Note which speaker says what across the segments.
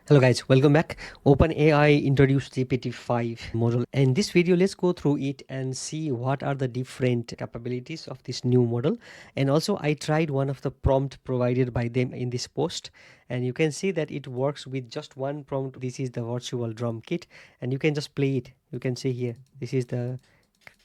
Speaker 1: Hello guys, welcome back. OpenAI introduced GPT-5 model. In this video, let's go through it and see what are the different capabilities of this new model. And also I tried one of the prompt provided by them in this post, and you can see that it works with just one prompt. This is the virtual drum kit, and you can just play it. You can see here, this is the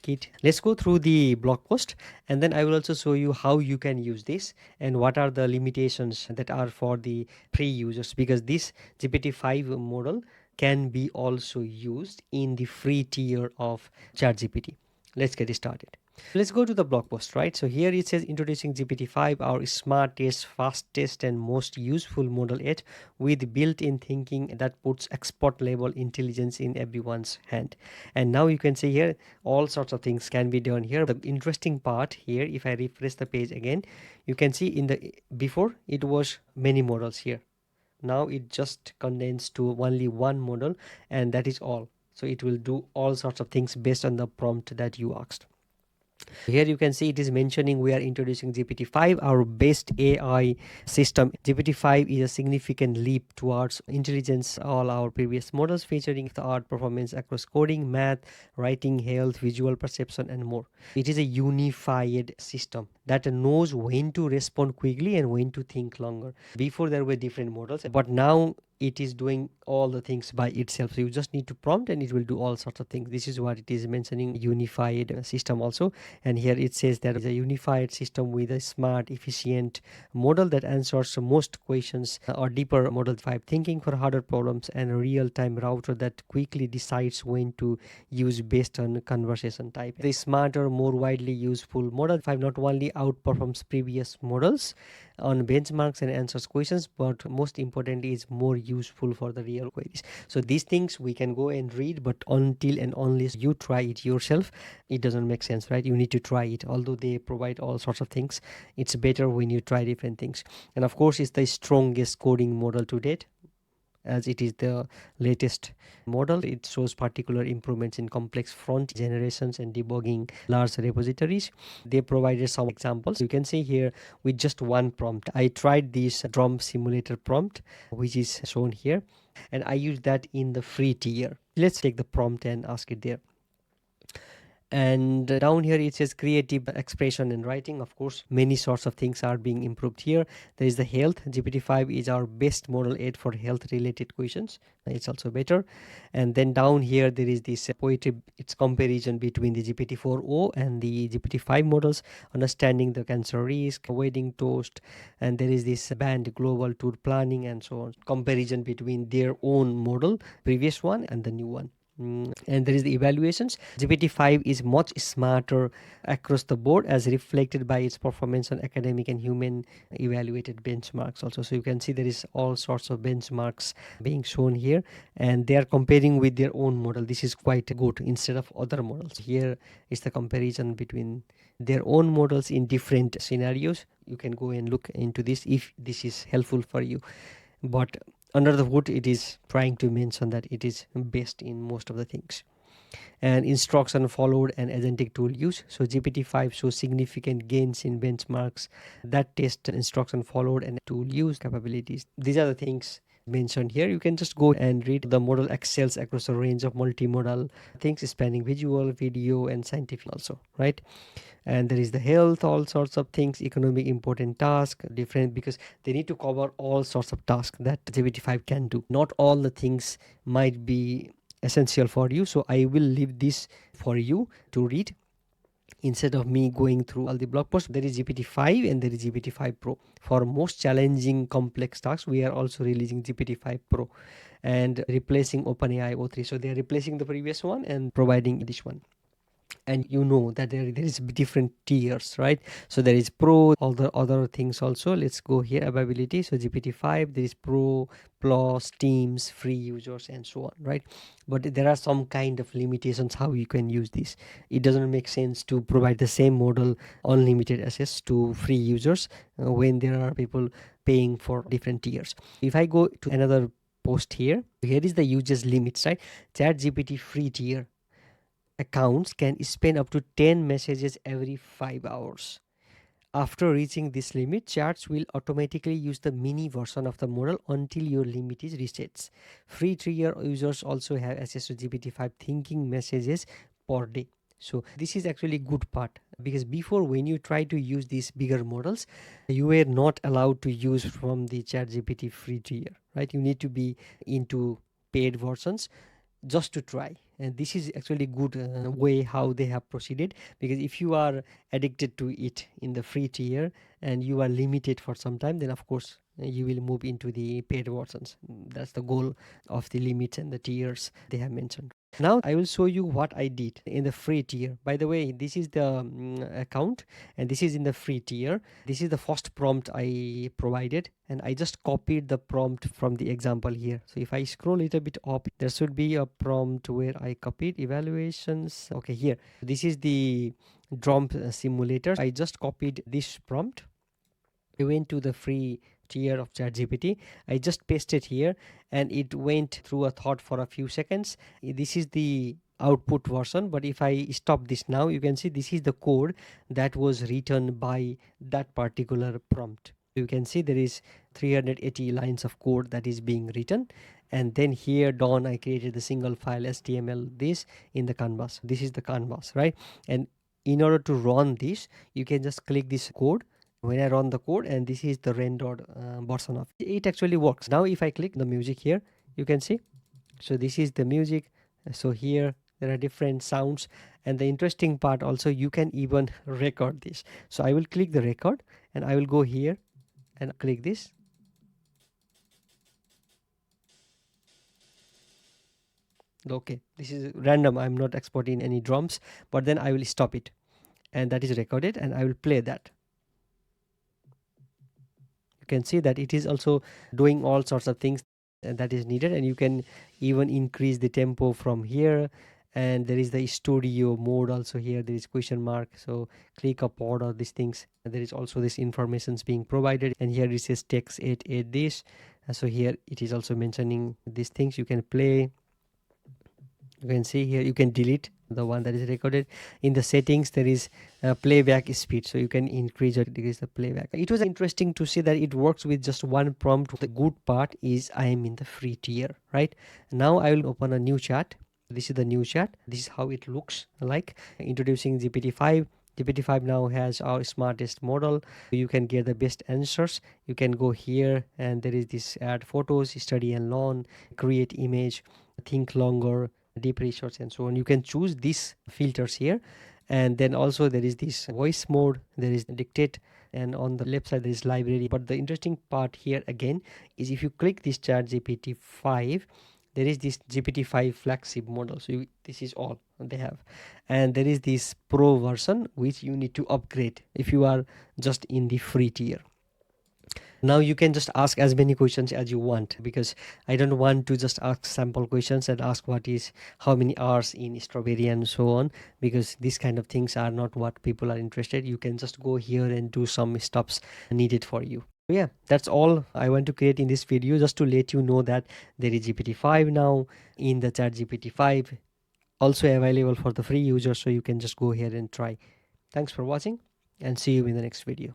Speaker 1: kit. Let's go through the blog post, and then I will also show you how you can use this and what are the limitations that are for the free users, because this GPT-5 model can be also used in the free tier of ChatGPT. Let's get started. Let's go to the blog post, right? So here it says introducing GPT-5, our smartest, fastest, and most useful model yet, with built-in thinking that puts expert-level intelligence in everyone's hand. And now you can see here all sorts of things can be done here. The interesting part here, if I refresh the page again, you can see in the before it was many models here. Now it just condensed to only one model, and that is all. So it will do all sorts of things based on the prompt that you asked. Here you can see it is mentioning we are introducing GPT-5, our best AI system. GPT-5 is a significant leap towards intelligence. All our previous models featuring the art performance across coding, math, writing, health, visual perception, and more. It is a unified system that knows when to respond quickly and when to think longer. Before there were different models, but now it is doing all the things by itself. So you just need to prompt and it will do all sorts of things. This is what it is mentioning, unified system also. And here it says that it's a unified system with a smart, efficient model that answers most questions, or deeper model 5 thinking for harder problems, and a real-time router that quickly decides when to use based on conversation type. The smarter, more widely useful model 5 not only outperforms previous models on benchmarks and answers questions, but most importantly is more useful for the real queries. So these things we can go and read, but until and unless you try it yourself, it doesn't make sense, right? You need to try it. Although they provide all sorts of things, it's better when you try different things. And of course, it's the strongest coding model to date, as it is the latest model. It shows particular improvements in complex front generations and debugging large repositories. They provided some examples. You can see here with just one prompt. I tried this drum simulator prompt, which is shown here, and I used that in the free tier. Let's take the prompt and ask it there. And down here it says creative expression and writing. Of course, many sorts of things are being improved here. There is the health. GPT-5 is our best model aid for health related questions. It's also better. And then down here there is this poetry. It's comparison between the GPT-4o and the GPT-5 models, understanding the cancer risk, wedding toast, and there is this band global tour planning and so on. Comparison between their own model, previous one, and the new one. And there is the evaluations. GPT-5 is much smarter across the board, as reflected by its performance on academic and human evaluated benchmarks also. So you can see there is all sorts of benchmarks being shown here, and they are comparing with their own model. This is quite good instead of other models. Here is the comparison between their own models in different scenarios. You can go and look into this if this is helpful for you. But under the hood, it is trying to mention that it is best in most of the things. And instruction followed and agentic tool use. So GPT-5 shows significant gains in benchmarks that test instruction followed and tool use capabilities. These are the things mentioned here. You can just go and read. The model excels across a range of multimodal things spanning visual, video, and scientific also, right? And there is the health, all sorts of things, economic important task, different, because they need to cover all sorts of tasks that GPT-5 can do. Not all the things might be essential for you, so I will leave this for you to read instead of me going through all the blog posts. There is GPT-5 and there is GPT-5 Pro. For most challenging complex tasks, we are also releasing GPT-5 Pro and replacing OpenAI O3. So they are replacing the previous one and providing this one. And you know that there is different tiers, right? So there is Pro, all the other things also. Let's go here, availability. So GPT-5, there is Pro, Plus, Teams, free users, and so on, right? But there are some kind of limitations how you can use this. It doesn't make sense to provide the same model unlimited access to free users when there are people paying for different tiers. If I go to another post here is the users limits, right? ChatGPT free tier accounts can spend up to 10 messages every 5 hours. After reaching this limit, charts will automatically use the mini version of the model until your limit is reset. Free tier users also have access to GPT-5 thinking messages per day. So this is actually good part, because before, when you try to use these bigger models, you were not allowed to use from the chat GPT free tier, right? You need to be into paid versions just to try. And this is actually good way how they have proceeded, because if you are addicted to it in the free tier and you are limited for some time, then of course you will move into the paid versions. That's the goal of the limits and the tiers they have mentioned. Now I will show you what I did in the free tier. By the way, this is the account, and this is in the free tier. This is the first prompt I provided, and I just copied the prompt from the example here. So if I scroll a little bit up, there should be a prompt where I copied evaluations. Okay, here, this is the drum simulator. I just copied this prompt. I went to the free tier of ChatGPT. I just pasted here, and it went through a thought for a few seconds. This is the output version, but if I stop this now, you can see this is the code that was written by that particular prompt. You can see there is 380 lines of code that is being written, and then here down I created the single file HTML this in the canvas. This is the canvas, right? And in order to run this, you can just click this code when I run the code, and this is the rendered version of it. It actually works. Now if I click the music here, you can see, so this is the music. So here there are different sounds, and the interesting part also, you can even record this. So I will click the record, and I will go here and click this. Okay, this is random, I'm not exporting any drums, but then I will stop it, and that is recorded, and I will play that. You can see that it is also doing all sorts of things that is needed, and you can even increase the tempo from here. And there is the studio mode also here. There is question mark, so click upward or these things. There is also this informations being provided, and here it says text add this. So here it is also mentioning these things. You can play, you can see here, you can delete the one that is recorded. In the settings, there is playback speed, so you can increase or decrease the playback. It was interesting to see that it works with just one prompt. The good part is I am in the free tier, right? Now I will open a new chat. This is the new chat. This is how it looks like. Introducing GPT-5. GPT-5 now has our smartest model. You can get the best answers. You can go here, and there is this add photos, study and learn, create image, think longer, deep research, and so on. You can choose these filters here. And then also there is this voice mode, there is dictate, and on the left side there is library. But the interesting part here again is, if you click this chat GPT-5, there is this GPT-5 flagship model. So this is all they have, and there is this pro version which you need to upgrade if you are just in the free tier. Now you can just ask as many questions as you want, because I don't want to just ask sample questions and ask what is how many hours in strawberry and so on, because these kind of things are not what people are interested. You can just go here and do some stops needed for you. So yeah, that's all I want to create in this video, just to let you know that there is GPT-5 now in the chat GPT-5, also available for the free users, so you can just go here and try. Thanks for watching, and see you in the next video.